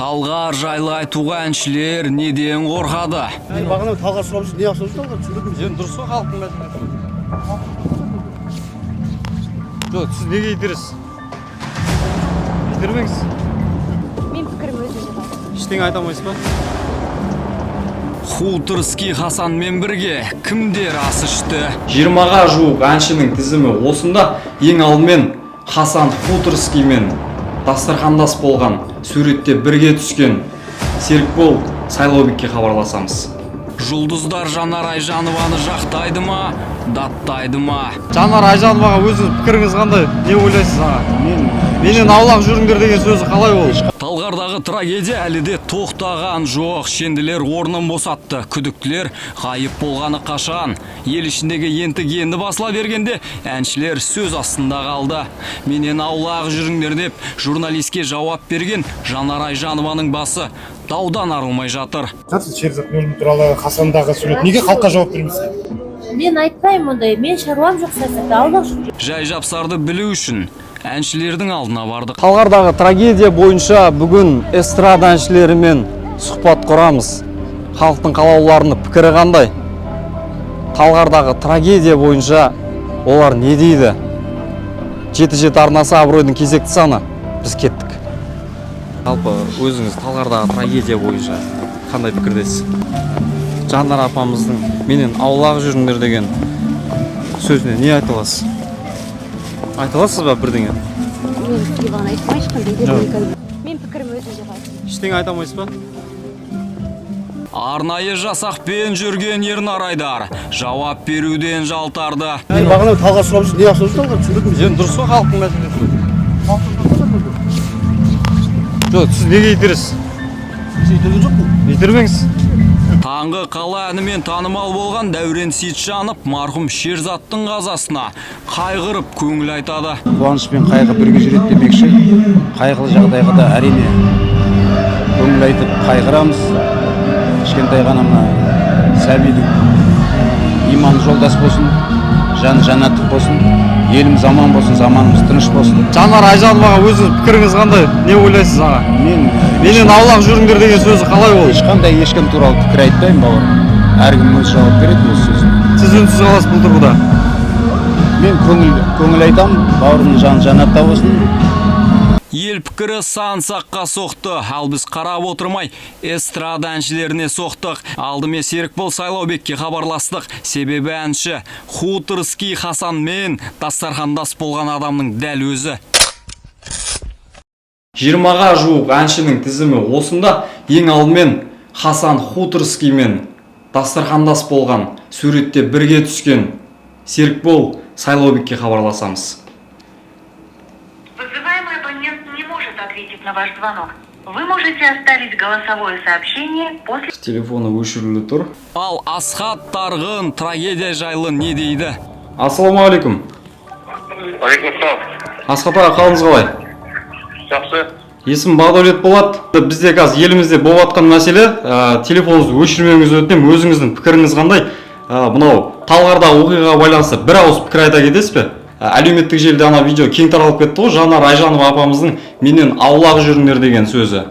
Талғар жайлы айтуға әншілер неден қорқады? Мен бағана талғар сұрап жүрсің, не ақша жүрсің талғар түсіндірдім. Енді дұрыс қой халықтың мәдениеті. Жоқ, сіз неге итересіз? Итермеңіз. Мен пікірім өзімде бар. Ештеңе айта алмайсыз ба? Хуторский Хасанмен бірге кімдер ас ішті? 20-ға жуық әншінің тізімі осында. Ең алдымен Хасан Хуторскиймен дастархандас болған, суретте бірге түскен Серікбол Сайлаубекке хабарласамыз. Жұлдыздар Жанар Айжанованы жақтайды ма, даттайды ма? Жанар Айжановаға өзіңіз пікіріңіз қандай? Не ойлайсыз аға? Менен аулақ жүріңдер деген сөзі қалай ол? Талғардағы трагедия әлі де тоқтаған жоқ. Шенділер орнын босатты. Күдіктілер ғайып болғаны қашан? Ел ішіндегі енді басыла бергенде әншілер сөз астында қалды. Менен аулақ жүріңдер деп журналистке жауап берген Жанар Айжанованың басы даудан арылмай жатыр. Сіз Шерзат Мөлім туралы Хасандағы сурет неге халыққа жауап бермейсіз? Мен айтпаймын ондай, мен шаруам жоқ саясатта, аулақ жүрмін. Жай жапсарды білу үшін әншілердің алдына бардық. Талғардағы трагедия бойынша бүгін эстрада әншілерімен сұхбат құрамыз. Халықтың қалауларының пікірі қандай? Талғардағы трагедия бойынша олар не дейді? 7-7 арнасы абыройдың кезекті саны. Біз кеттік. Жалпы өзіңіз Талғардағы трагедия бойынша қандай пікірдесіз? Жанар апамыздың менен аулақ жүріңдер деген сөзіне не айта аласыз? Айта аласыз ба бірдеңе? Мен пікірім айтпай ешқандай. Мен пікірім өзімде бар. Ештеңе айта алмайсыз ба? Арнайы жасақпен жүрген Ернар Айдар жауап беруден жалтарды. Мен бағана талғар сұрап жүрсің, не ақша жүрсің талғар түсіндірдім. Енді дұрыс қой халықтың мәдениеті. Жоқ, сіз неге итересіз? Сіз итерген жоқпын. Итермеңіз. Таңғы қала әнімен танымал болған Дәурен Сейітжанов марқұм Шерзаттың қазасына қайғырып көңіл айтады. Қуаныш пен қайғы бірге жүреді демекші, қайғылы жағдайға да әрине көңіл айтып қайғырамыз. Кішкентай ғана мына сәбидің иманы жолдас болсын, жаны жәннаттық болсын, еліміз аман болсын, заманымыз тыныш болсын. Жанар Айжановаға өзіңіз пікіріңіз қандай? Не ойлайсыз аға? Менен аулақ жүріңдер деген сөзі қалай ол? Ешқандай ешкім туралы пікір айтпаймын, бауырым. Әркім өз жауап береді өз сөзін. Сіз үнсіз қаласыз бұл тұрғыда? Мен көңіл айтамын, бауырымның жаны жәннатта болсын. Ел пікірі сан саққа соқты, ал біз қарап отырмай эстрада әншілеріне соқтық. Алдымен Серікбол Сайлаубекке хабарластық. Себебі әнші Хуторский Хасанмен дастархандас болған адамның дәл өзі. 20-ға жуық әншінің тізімі осында. Ең алдымен Хасан Хуторскиймен дастархандас болған, суретте бірге түскен Серікбол Сайлаубекке хабарласамыз. Вызываемый абонент не может ответить на ваш звонок. Вы можете оставить голосовое сообщение после... Телефоны өшірілі тұр. Ал Асхат Тарғын трагедия жайлы не дейді? Ассалаумағалейкум. Алейкум. Асхат аға, қалыңыз қалай? Жақсы. Есім Бағдәулет болады. Бізде қазір елімізде болып жатқан мәселе, телефоныңызды өшірмеңіз өтінем, өзіңіздің пікіріңіз қандай? Мынау Талғардағы оқиғаға байланысты бір ауыз пікір айта кетесіз бе? Әлеуметтік желіде ана видео кең таралып кетті ғой, Жанар Айжанова апамыздың менен аулақ жүріңдер деген сөзі.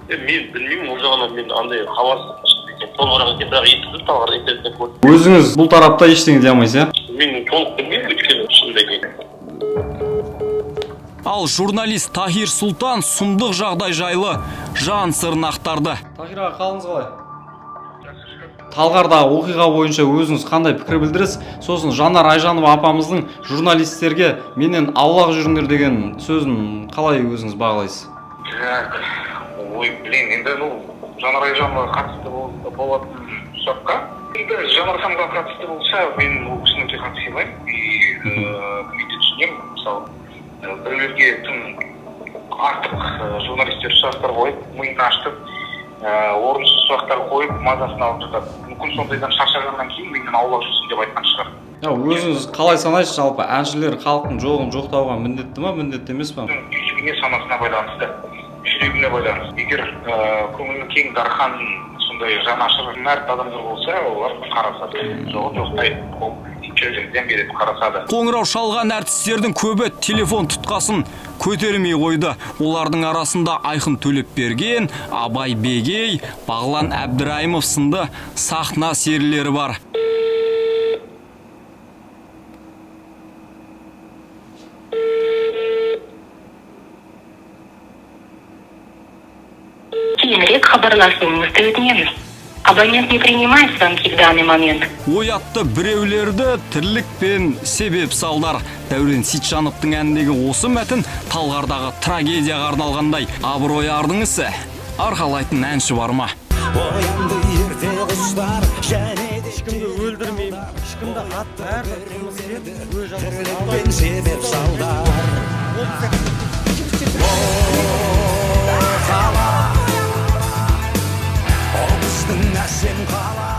Мен білмеймін, ол жағынан мен андай хабарсыз екен. Толығырақ екен, бірақ естідім, Талғар интернеттен көрдім. Өзіңіз бұл тарапта ештеңе дей алмайсыз, иә? Мен толық білмеймін, өйткені шынында екен. Ал журналист Тахир Сұлтан сұмдық жағдай жайлы жан сырын ақтарды. Тахир аға, қалыңыз қалай? Талғардағы оқиға бойынша өзіңіз қандай пікір білдіресіз? Сосын Жанар Айжанова апамыздың журналистерге менен аулақ жүріңдер деген сөзін қалай өзіңіз бағалайсыз? Ой, блин, енді Жанар Айжановаға қатысты болатын сұраққа. Енді Жанар ханымға қатысты болса, мен ол кісіні өте қатты сыйлаймын. Мен де түсінемін, мысалы, біреулерге тым артық журналистер сұрақтар қойып, миын ашытып, орынсыз сұрақтар қойып, мазасын алып жатады. Мүмкін сондайдан шаршағаннан кейін менен аулақ жүрсін деп айтқан шығар. Өзіңіз қалай санайсыз, жалпы әншілер халықтың жоғын жоқтауға міндетті ма, міндетті емес пе? Түйсігіне, санасына байланысты, жүрегіне байланысты. Егер көңілі кең дархан, сондай жанашыр, мәрт адамдар болса, олар қарасады. Жоғы жоқтай ол жәрдем беріп қарасады. Қоңырау шалған әртістердің көбі телефон тұтқасын көтермей қойды. Олардың арасында Айқын Төлепберген, Абай Бегей, Бағлан Әбдірайымов сынды сахна серілері бар. Кейінірек хабарласуыңызды өтінеміз. Абонент не принимает звонки в данный момент. Оятты біреулерді тірлік пен себеп салдар. Дәурен Сейтжановтың әніндегі осы мәтін Талғардағы трагедияға арналғандай. Абырой ардың ісі арқалайтын әнші бар ма? Ешкімді өлдірмеймін, ешкімді қатты әрбір қылмыс себеп салдар. Біздің әсем қала